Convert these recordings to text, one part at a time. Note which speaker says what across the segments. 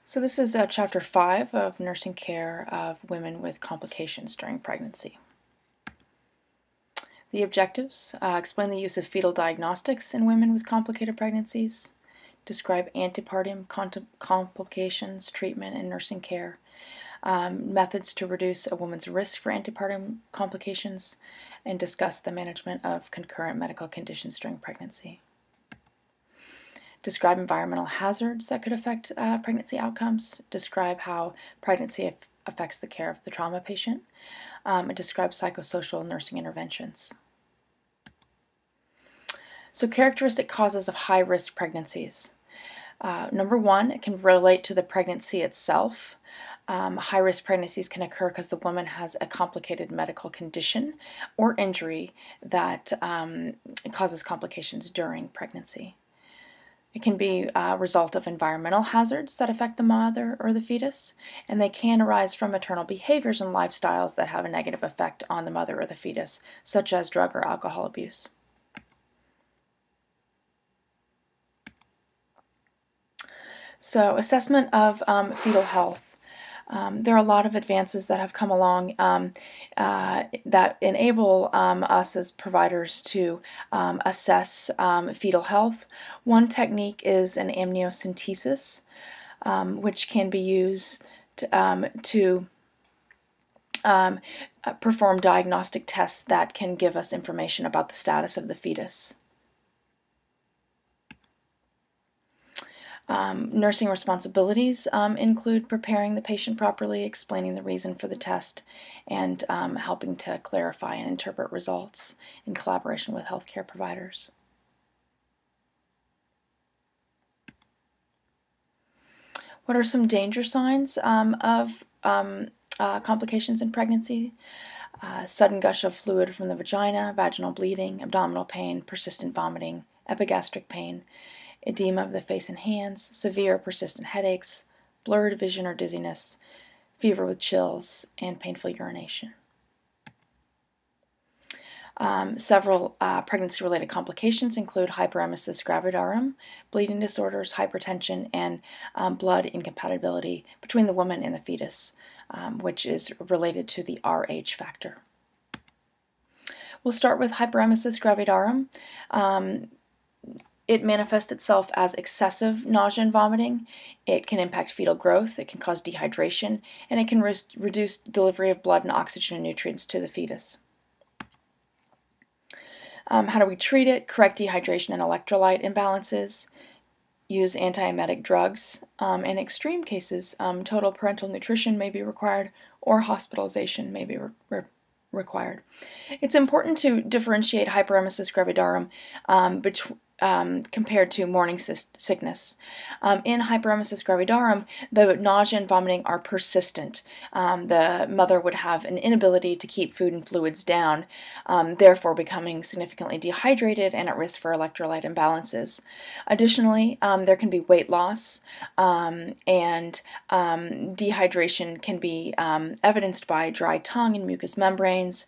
Speaker 1: So this is Chapter 5 of Nursing Care of Women with Complications During Pregnancy. The objectives: explain the use of fetal diagnostics in women with complicated pregnancies, describe antepartum complications, treatment, and nursing care, methods to reduce a woman's risk for antepartum complications, and discuss the management of concurrent medical conditions during pregnancy. Describe environmental hazards that could affect pregnancy outcomes, describe how pregnancy affects the care of the trauma patient, and describe psychosocial nursing interventions. So characteristic causes of high-risk pregnancies. Number one, it can relate to the pregnancy itself. High-risk pregnancies can occur because the woman has a complicated medical condition or injury that causes complications during pregnancy. It can be a result of environmental hazards that affect the mother or the fetus, and they can arise from maternal behaviors and lifestyles that have a negative effect on the mother or the fetus, such as drug or alcohol abuse. So, assessment of fetal health. There are a lot of advances that have come along that enable us as providers to assess fetal health. One technique is an amniocentesis, which can be used to perform diagnostic tests that can give us information about the status of the fetus. Nursing responsibilities include preparing the patient properly, explaining the reason for the test, and helping to clarify and interpret results in collaboration with healthcare providers. What are some danger signs of complications in pregnancy? Sudden gush of fluid from the vagina, vaginal bleeding, abdominal pain, persistent vomiting, epigastric pain, edema of the face and hands, severe persistent headaches, blurred vision or dizziness, fever with chills, and painful urination. Several pregnancy-related complications include Hyperemesis Gravidarum, bleeding disorders, hypertension, and blood incompatibility between the woman and the fetus, which is related to the Rh factor. We'll start with Hyperemesis Gravidarum. It manifests itself as excessive nausea and vomiting. It can impact fetal growth, it can cause dehydration, and it can reduce delivery of blood and oxygen and nutrients to the fetus. How do we treat it? Correct dehydration and electrolyte imbalances. Use antiemetic drugs. In extreme cases, total parenteral nutrition may be required, or hospitalization may be required. It's important to differentiate Hyperemesis Gravidarum compared to morning sickness. In Hyperemesis Gravidarum, the nausea and vomiting are persistent. The mother would have an inability to keep food and fluids down, therefore becoming significantly dehydrated and at risk for electrolyte imbalances. Additionally, there can be weight loss, and dehydration can be evidenced by dry tongue and mucous membranes,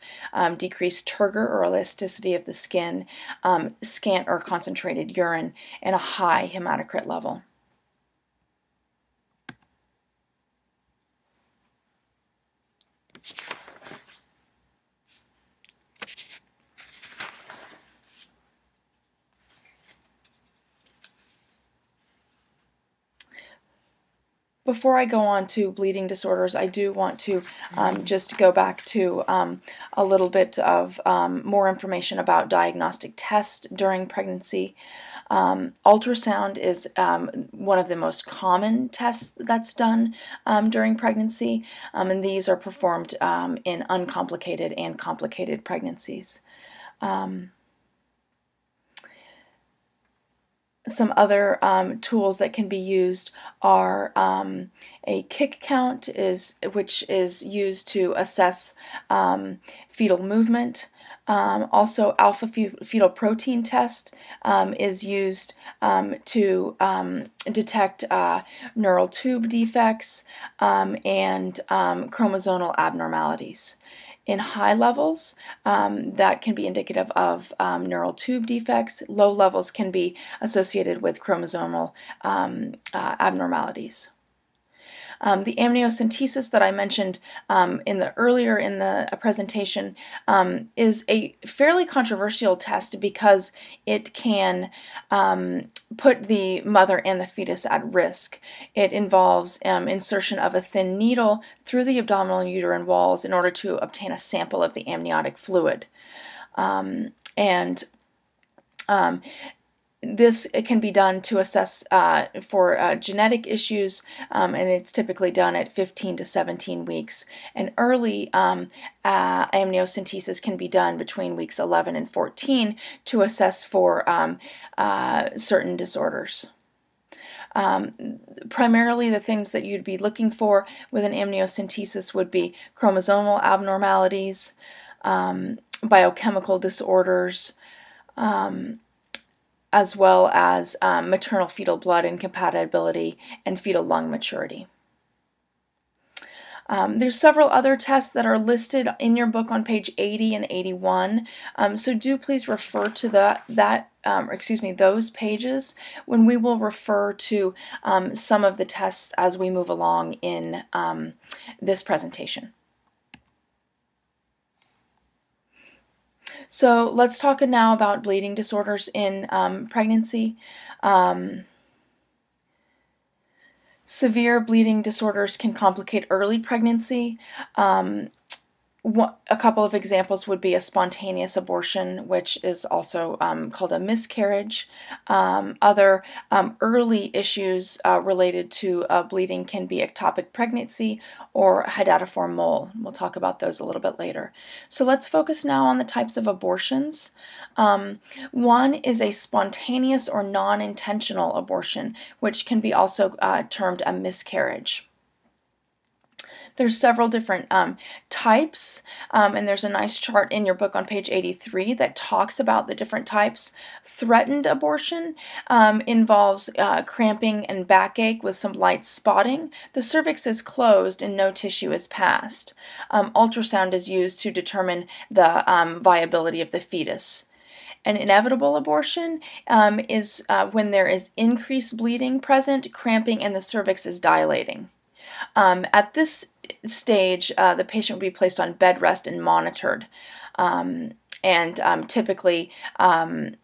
Speaker 1: decreased turgor or elasticity of the skin, scant or concentrated urine, and a high hematocrit level. Before I go on to bleeding disorders, I do want to just go back to a little bit of more information about diagnostic tests during pregnancy. Ultrasound is one of the most common tests that's done during pregnancy, and these are performed in uncomplicated and complicated pregnancies. Some other tools that can be used are a kick count, which is used to assess fetal movement. Also, alpha fetal protein test is used to detect neural tube defects and chromosomal abnormalities. In high levels, that can be indicative of neural tube defects. Low levels can be associated with chromosomal abnormalities. The amniocentesis that I mentioned earlier in the presentation is a fairly controversial test because it can put the mother and the fetus at risk. It involves insertion of a thin needle through the abdominal and uterine walls in order to obtain a sample of the amniotic fluid. This can be done to assess for genetic issues, and it's typically done at 15 to 17 weeks. And early amniocentesis can be done between weeks 11 and 14 to assess for certain disorders. Primarily the things that you'd be looking for with an amniocentesis would be chromosomal abnormalities, biochemical disorders, as well as maternal fetal blood incompatibility and fetal lung maturity. There's several other tests that are listed in your book on page 80 and 81, so do please refer to those pages when we will refer to some of the tests as we move along in this presentation. So let's talk now about bleeding disorders in pregnancy. Severe bleeding disorders can complicate early pregnancy. A couple of examples would be a spontaneous abortion, which is also called a miscarriage. Other early issues related to bleeding can be ectopic pregnancy or Hydatidiform Mole. We'll talk about those a little bit later. So let's focus now on the types of abortions. One is a spontaneous or non-intentional abortion, which can be also termed a miscarriage. There's several different types, and there's a nice chart in your book on page 83 that talks about the different types. Threatened abortion involves cramping and backache with some light spotting. The cervix is closed and no tissue is passed. Ultrasound is used to determine the viability of the fetus. An inevitable abortion is when there is increased bleeding present, cramping, and the cervix is dilating. At this stage, the patient would be placed on bed rest and monitored, typically the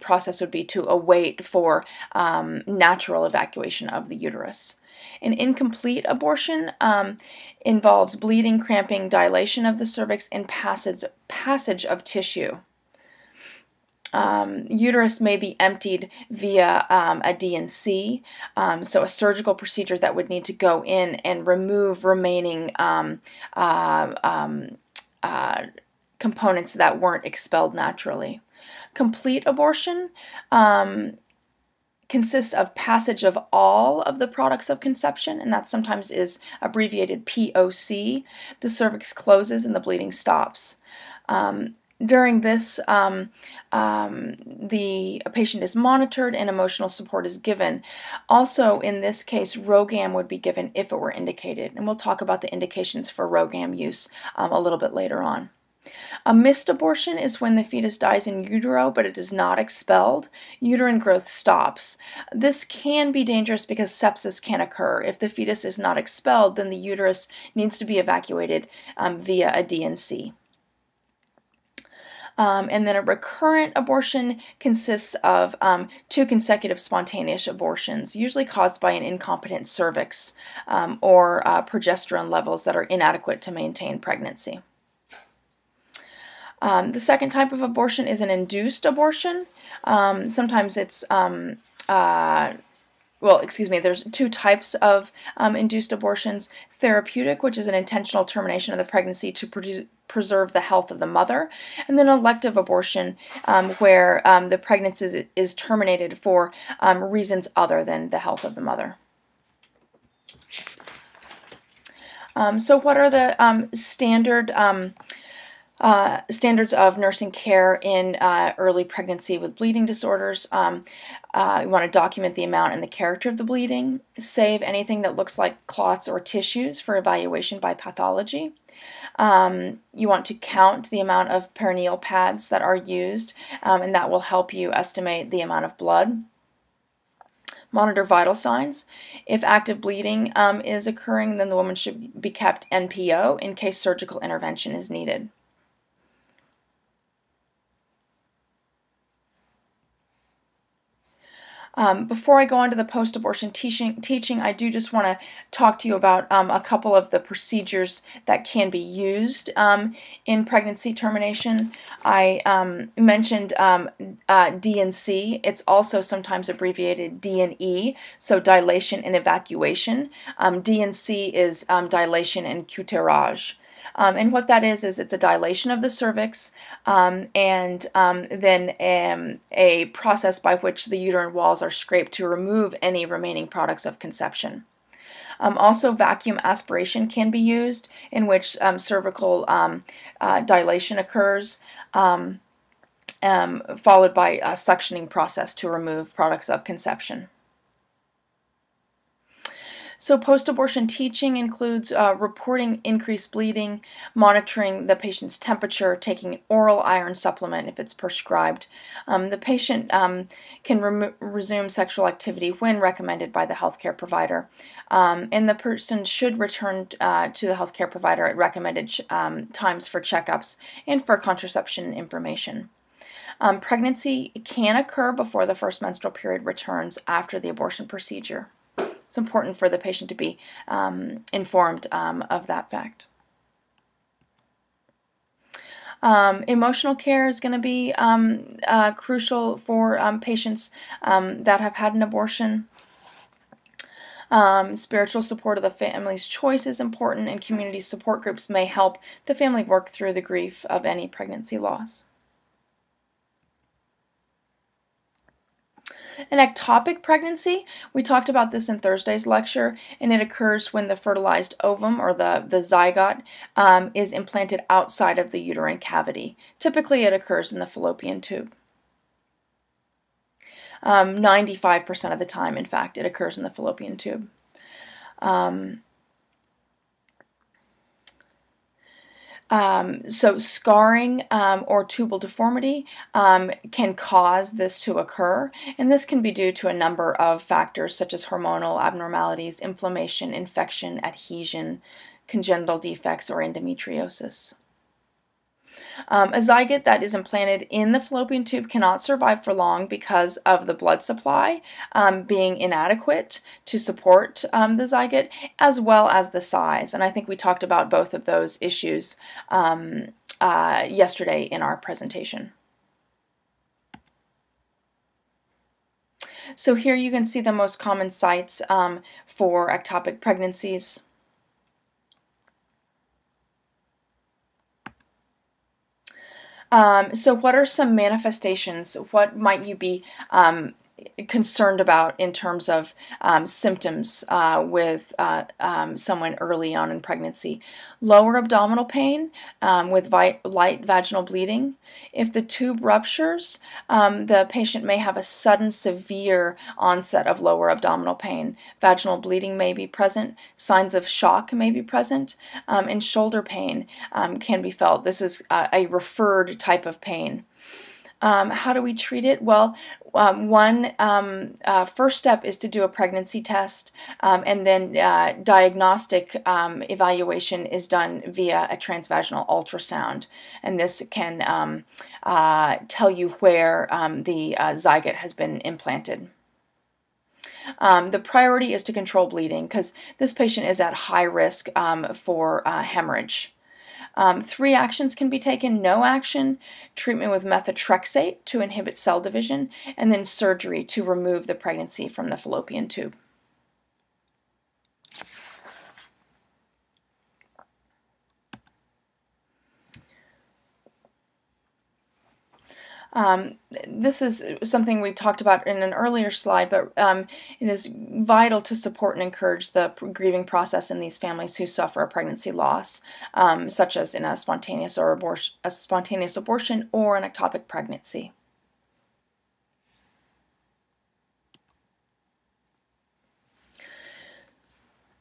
Speaker 1: process would be to await for natural evacuation of the uterus. An incomplete abortion involves bleeding, cramping, dilation of the cervix, and passage of tissue. Uterus may be emptied via a D&C, so a surgical procedure that would need to go in and remove remaining components that weren't expelled naturally. Complete abortion consists of passage of all of the products of conception, and that sometimes is abbreviated POC. The cervix closes and the bleeding stops. During this, the patient is monitored and emotional support is given. Also, in this case, ROGAM would be given if it were indicated, and we'll talk about the indications for ROGAM use a little bit later on. A missed abortion is when the fetus dies in utero, but it is not expelled. Uterine growth stops. This can be dangerous because sepsis can occur. If the fetus is not expelled, then the uterus needs to be evacuated via a D&C. And then a recurrent abortion consists of 2 consecutive spontaneous abortions, usually caused by an incompetent cervix or progesterone levels that are inadequate to maintain pregnancy. The second type of abortion is an induced abortion. Sometimes it's there's 2 types of induced abortions. Therapeutic, which is an intentional termination of the pregnancy to preserve the health of the mother, and then elective abortion, where the pregnancy is terminated for reasons other than the health of the mother. So what are the standards of nursing care in early pregnancy with bleeding disorders? You want to document the amount and the character of the bleeding. Save anything that looks like clots or tissues for evaluation by pathology. You want to count the amount of perineal pads that are used, and that will help you estimate the amount of blood. Monitor vital signs. If active bleeding is occurring, then the woman should be kept NPO in case surgical intervention is needed. Before I go on to the post-abortion teaching, I do just want to talk to you about a couple of the procedures that can be used in pregnancy termination. I mentioned D&C. It's also sometimes abbreviated D&E, so dilation and evacuation. D&C is dilation and curettage. And what that is it's a dilation of the cervix and then a process by which the uterine walls are scraped to remove any remaining products of conception. Also, vacuum aspiration can be used, in which cervical dilation occurs, followed by a suctioning process to remove products of conception. So post-abortion teaching includes reporting increased bleeding, monitoring the patient's temperature, taking an oral iron supplement if it's prescribed. The patient can resume sexual activity when recommended by the healthcare provider, and the person should return to the healthcare provider at recommended times for checkups and for contraception information. Pregnancy can occur before the first menstrual period returns after the abortion procedure. It's important for the patient to be informed of that fact. Emotional care is going to be crucial for patients that have had an abortion. Spiritual support of the family's choice is important, and community support groups may help the family work through the grief of any pregnancy loss. An ectopic pregnancy, we talked about this in Thursday's lecture, and it occurs when the fertilized ovum, or the zygote, is implanted outside of the uterine cavity. Typically it occurs in the fallopian tube. 95% of the time, in fact, it occurs in the fallopian tube. So scarring or tubal deformity can cause this to occur, and this can be due to a number of factors such as hormonal abnormalities, inflammation, infection, adhesion, congenital defects, or endometriosis. A zygote that is implanted in the fallopian tube cannot survive for long because of the blood supply being inadequate to support the zygote, as well as the size. And I think we talked about both of those issues yesterday in our presentation. So here you can see the most common sites for ectopic pregnancies. So what are some manifestations? What might you be concerned about in terms of symptoms with someone early on in pregnancy? Lower abdominal pain with light vaginal bleeding. If the tube ruptures, the patient may have a sudden severe onset of lower abdominal pain. Vaginal bleeding may be present. Signs of shock may be present, and shoulder pain can be felt. This is a referred type of pain. How do we treat it? Well, first step is to do a pregnancy test, and then diagnostic evaluation is done via a transvaginal ultrasound, and this can tell you where the zygote has been implanted. The priority is to control bleeding because this patient is at high risk for hemorrhage. 3 actions can be taken: no action, treatment with methotrexate to inhibit cell division, and then surgery to remove the pregnancy from the fallopian tube. This is something we talked about in an earlier slide, but it is vital to support and encourage the grieving process in these families who suffer a pregnancy loss, such as in a spontaneous abortion or an ectopic pregnancy.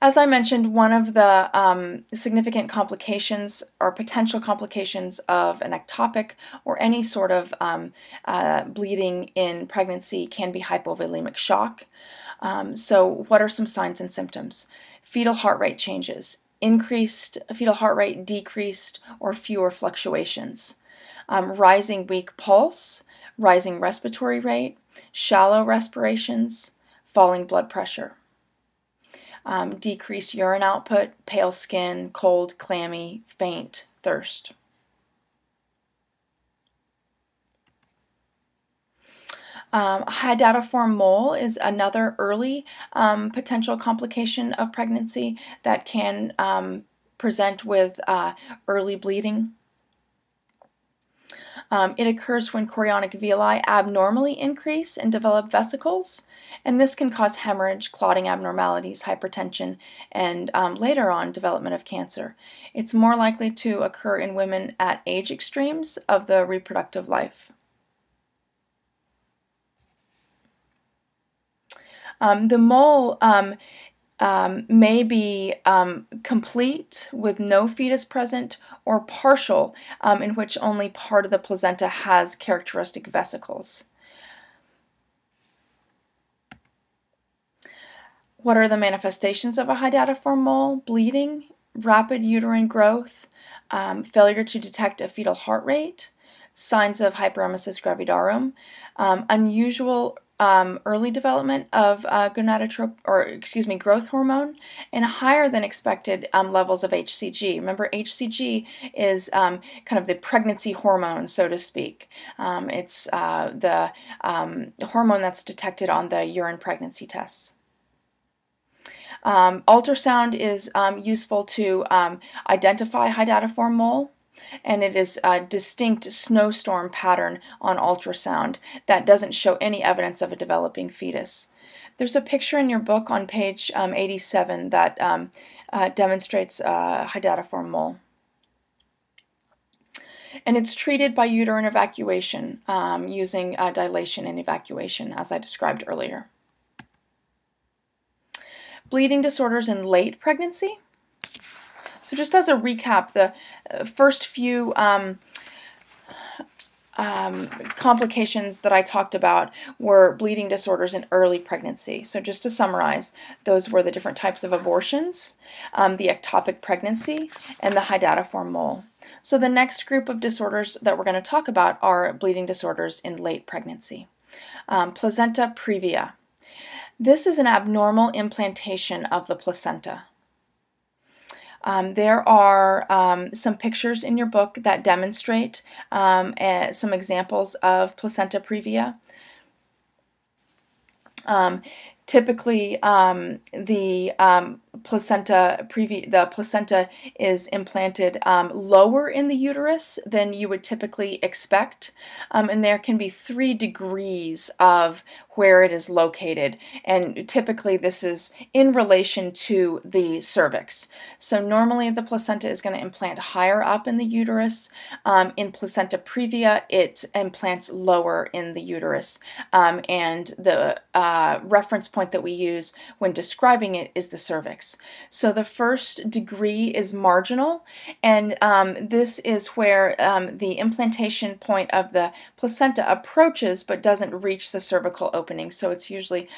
Speaker 1: As I mentioned, one of the significant complications or potential complications of an ectopic or any sort of bleeding in pregnancy can be hypovolemic shock. So what are some signs and symptoms? Fetal heart rate changes, increased fetal heart rate, decreased, or fewer fluctuations. Rising weak pulse, rising respiratory rate, shallow respirations, falling blood pressure. Decreased urine output, pale skin, cold, clammy, faint, thirst. Hydatidiform mole is another early potential complication of pregnancy that can present with early bleeding. It occurs when chorionic villi abnormally increase and develop vesicles, and this can cause hemorrhage, clotting abnormalities, hypertension, and later on development of cancer. It's more likely to occur in women at age extremes of the reproductive life. The mole may be complete with no fetus present, or partial in which only part of the placenta has characteristic vesicles. What are the manifestations of a hydatidiform mole? Bleeding, rapid uterine growth, failure to detect a fetal heart rate, signs of Hyperemesis Gravidarum, unusual early development of growth hormone, and higher than expected levels of HCG. Remember, HCG is kind of the pregnancy hormone, so to speak. It's the hormone that's detected on the urine pregnancy tests. Ultrasound is useful to identify hydatidiform mole, and it is a distinct snowstorm pattern on ultrasound that doesn't show any evidence of a developing fetus. There's a picture in your book on page 87 that demonstrates hydatidiform mole. And it's treated by uterine evacuation using dilation and evacuation, as I described earlier. Bleeding disorders in late pregnancy. So just as a recap, the first few complications that I talked about were bleeding disorders in early pregnancy. So just to summarize, those were the different types of abortions, the ectopic pregnancy, and the hydatidiform mole. So the next group of disorders that we're going to talk about are bleeding disorders in late pregnancy. Placenta previa. This is an abnormal implantation of the placenta. There are some pictures in your book that demonstrate some examples of placenta previa. Typically, the placenta is implanted lower in the uterus than you would typically expect, and there can be 3 degrees of where it is located, and typically this is in relation to the cervix. So normally the placenta is going to implant higher up in the uterus. In placenta previa, it implants lower in the uterus, and the reference point that we use when describing it is the cervix. So the first degree is marginal, and this is where the implantation point of the placenta approaches but doesn't reach the cervical opening. So it's usually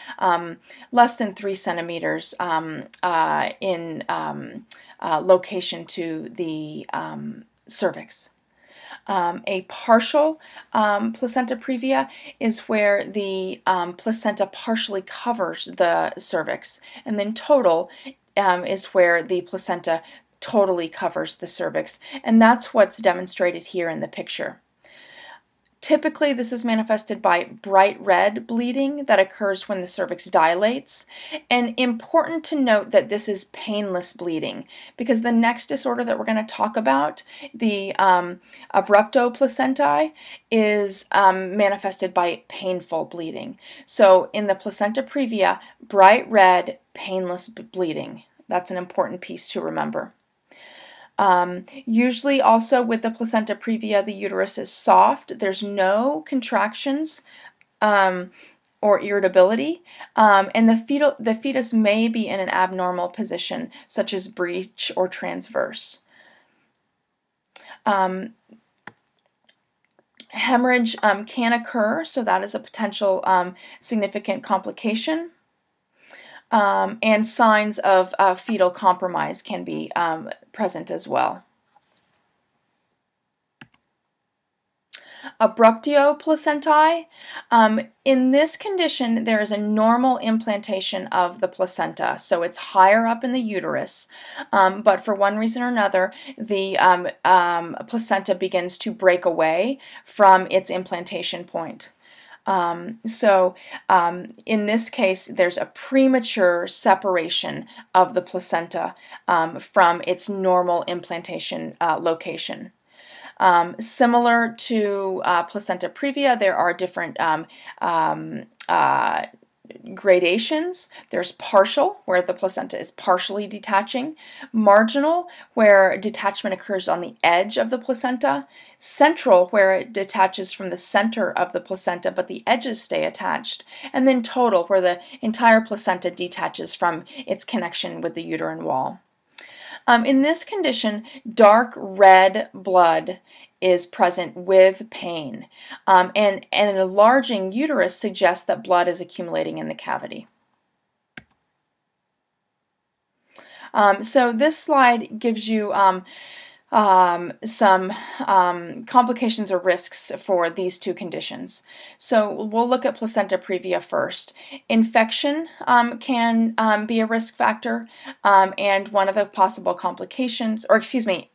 Speaker 1: less than 3 centimeters in location to the cervix. A partial placenta previa is where the placenta partially covers the cervix, and then total is where the placenta totally covers the cervix, and that's what's demonstrated here in the picture. Typically, this is manifested by bright red bleeding that occurs when the cervix dilates. And important to note that this is painless bleeding, because the next disorder that we're going to talk about, the abruptoplacentae, is manifested by painful bleeding. So in the placenta previa, bright red, painless bleeding. That's an important piece to remember. Usually also with the placenta previa, the uterus is soft. There's no contractions or irritability, and the fetus may be in an abnormal position, such as breech or transverse. Hemorrhage can occur, so that is a potential significant complication. And signs of fetal compromise can be present as well. Abruptio placentae. In this condition, there is a normal implantation of the placenta, so it's higher up in the uterus, but for one reason or another, the placenta begins to break away from its implantation point. In this case, there's a premature separation of the placenta from its normal implantation location. Similar to placenta previa, there are different gradations. There's partial, where the placenta is partially detaching, marginal, where detachment occurs on the edge of the placenta, central, where it detaches from the center of the placenta but the edges stay attached, and then total, where the entire placenta detaches from its connection with the uterine wall. In this condition, dark red blood is present with pain, and an enlarging uterus suggests that blood is accumulating in the cavity. So this slide gives you some complications or risks for these two conditions. So we'll look at placenta previa first. Infection can be a risk factor, and one of the possible complications, or excuse me,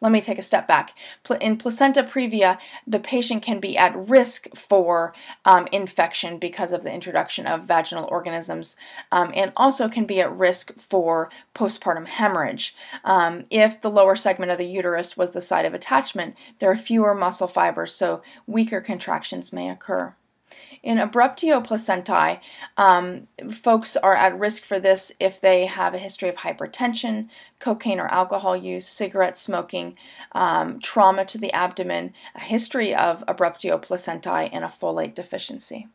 Speaker 1: let me take a step back. In placenta previa, the patient can be at risk for infection because of the introduction of vaginal organisms, and also can be at risk for postpartum hemorrhage. If the lower segment of the uterus was the site of attachment, there are fewer muscle fibers, so weaker contractions may occur. In abruptio placentae, folks are at risk for this if they have a history of hypertension, cocaine or alcohol use, cigarette smoking, trauma to the abdomen, a history of abruptio placentae, and a folate deficiency.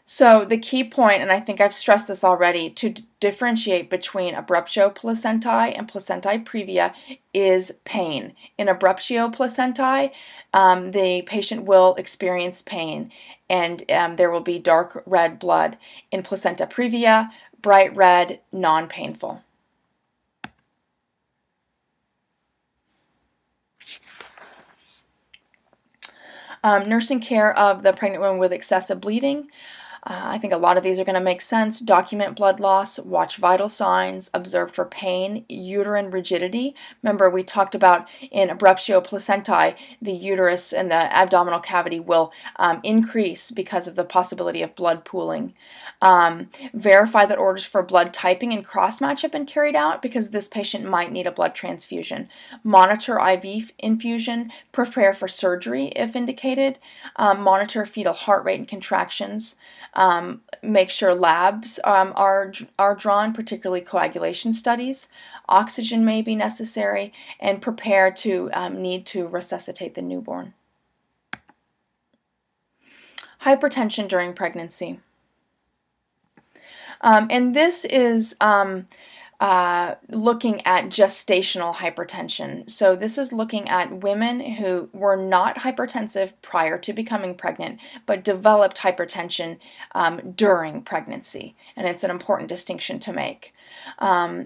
Speaker 1: So the key point, and I think I've stressed this already, to differentiate between abruptio placentae and placentae previa is pain. In abruptio placentae, the patient will experience pain, and there will be dark red blood. In placenta previa, bright red, non-painful. Nursing care of the pregnant woman with excessive bleeding. I think a lot of these are going to make sense. Document blood loss, watch vital signs, observe for pain, uterine rigidity. Remember, we talked about in abruptio placentae, the uterus and the abdominal cavity will increase because of the possibility of blood pooling. Verify that orders for blood typing and cross-match have been carried out, because this patient might need a blood transfusion. Monitor IV infusion, prepare for surgery if indicated, monitor fetal heart rate and contractions. Make sure labs are drawn, particularly coagulation studies. Oxygen may be necessary, and prepare to need to resuscitate the newborn. Hypertension during pregnancy. And this is looking at gestational hypertension. So this is looking at women who were not hypertensive prior to becoming pregnant, but developed hypertension during pregnancy. And it's an important distinction to make.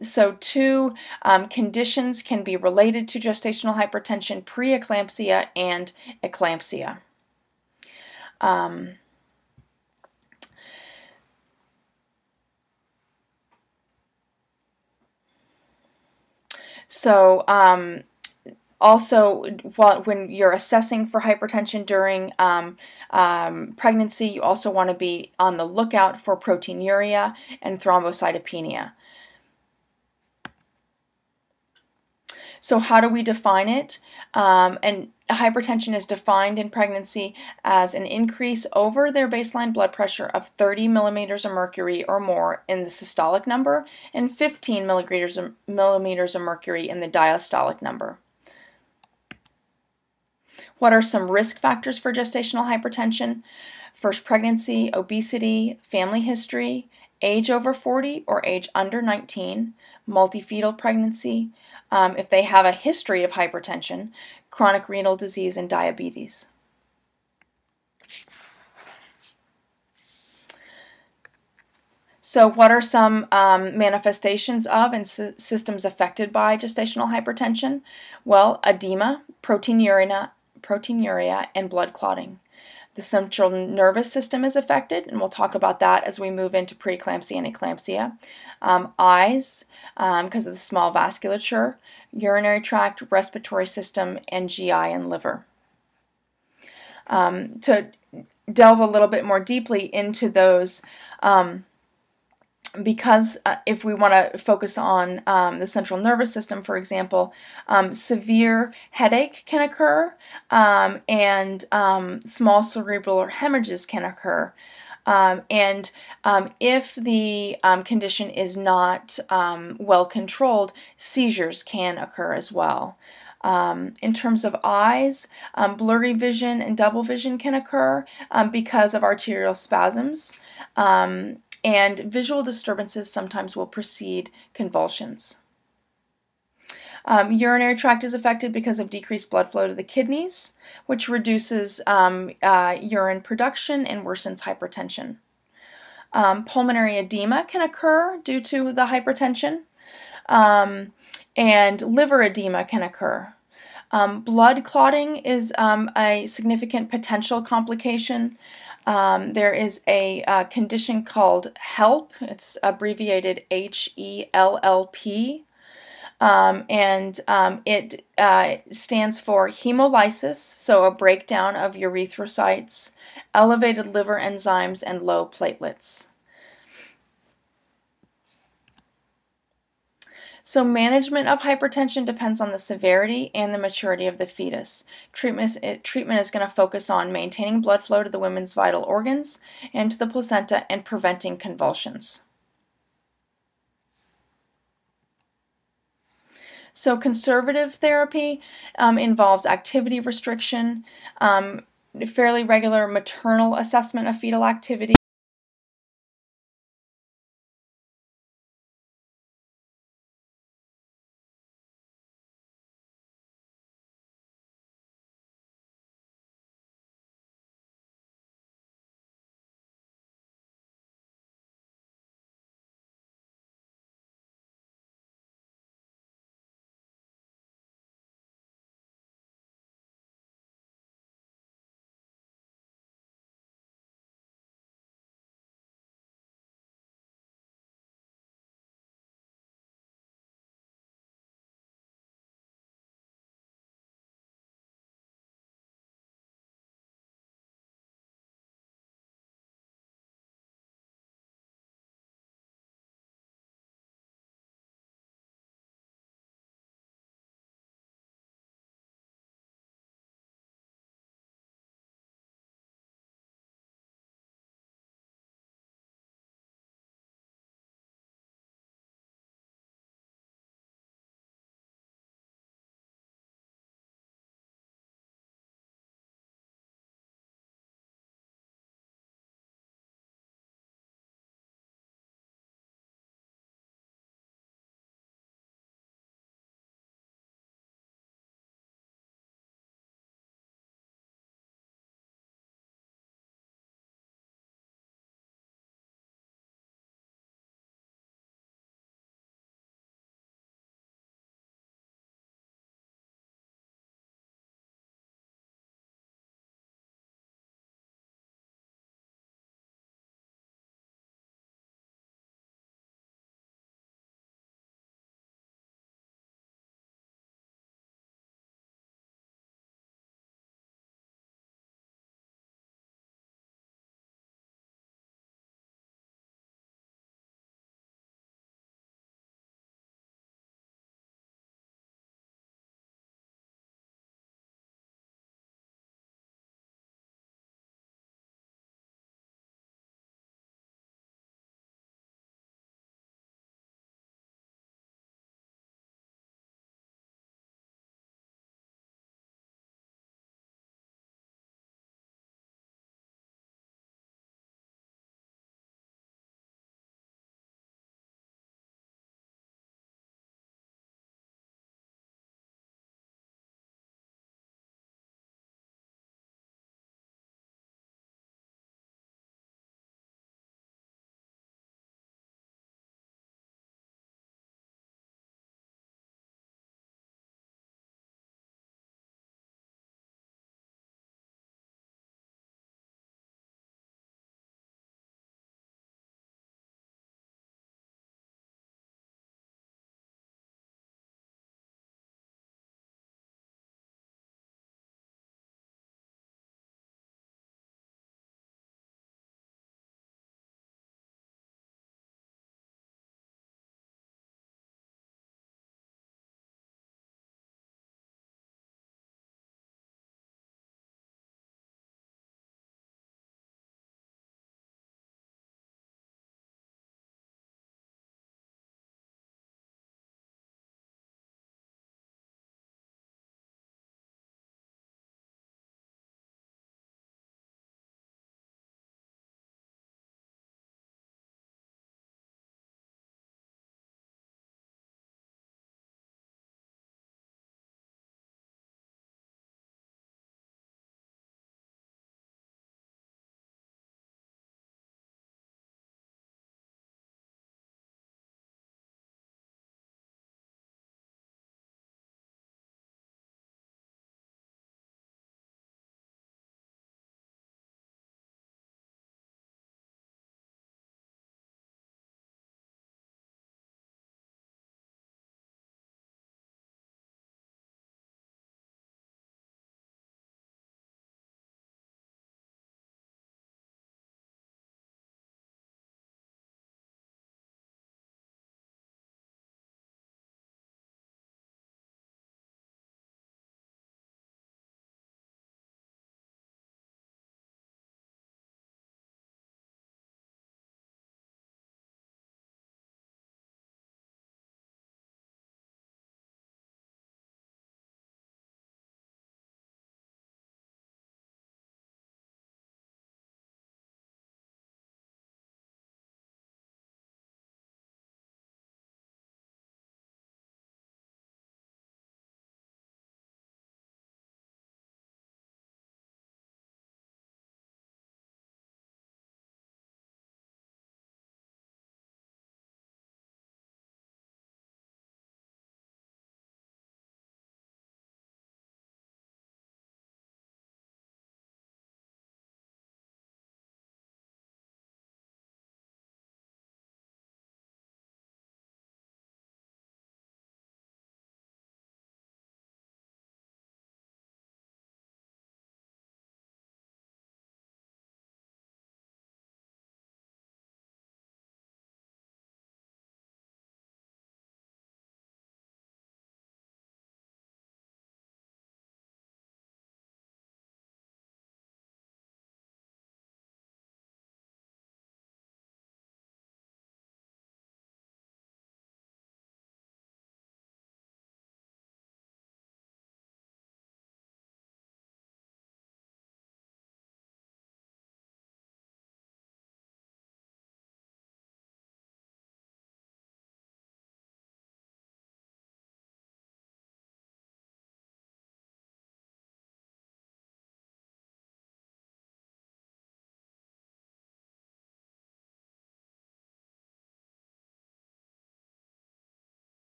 Speaker 1: So two conditions can be related to gestational hypertension: preeclampsia and eclampsia. So also, when you're assessing for hypertension during pregnancy, you also want to be on the lookout for proteinuria and thrombocytopenia. So how do we define it? And hypertension is defined in pregnancy as an increase over their baseline blood pressure of 30 millimeters of mercury or more in the systolic number, and 15 millimeters of mercury in the diastolic number. What are some risk factors for gestational hypertension? First pregnancy, obesity, family history, age over 40 or age under 19, multifetal pregnancy, if they have a history of hypertension, chronic renal disease, and diabetes. So what are some manifestations of and systems affected by gestational hypertension? Well, edema, proteinuria, and blood clotting. The central nervous system is affected, and we'll talk about that as we move into preeclampsia and eclampsia. Eyes, because of the small vasculature, urinary tract, respiratory system, and GI and liver. To delve a little bit more deeply into those, because if we want to focus on the central nervous system, for example, severe headache can occur, and small cerebral hemorrhages can occur. If the condition is not well controlled, seizures can occur as well. In terms of eyes, blurry vision and double vision can occur because of arterial spasms. And visual disturbances sometimes will precede convulsions. Urinary tract is affected because of decreased blood flow to the kidneys, which reduces urine production and worsens hypertension. Pulmonary edema can occur due to the hypertension, and liver edema can occur. Blood clotting is a significant potential complication. There is a condition called HELLP. It's abbreviated HELLP, and it stands for hemolysis, so a breakdown of erythrocytes, elevated liver enzymes, and low platelets. So management of hypertension depends on the severity and the maturity of the fetus. Treatment is going to focus on maintaining blood flow to the woman's vital organs and to the placenta and preventing convulsions. So conservative therapy involves activity restriction, fairly regular maternal assessment of fetal activity,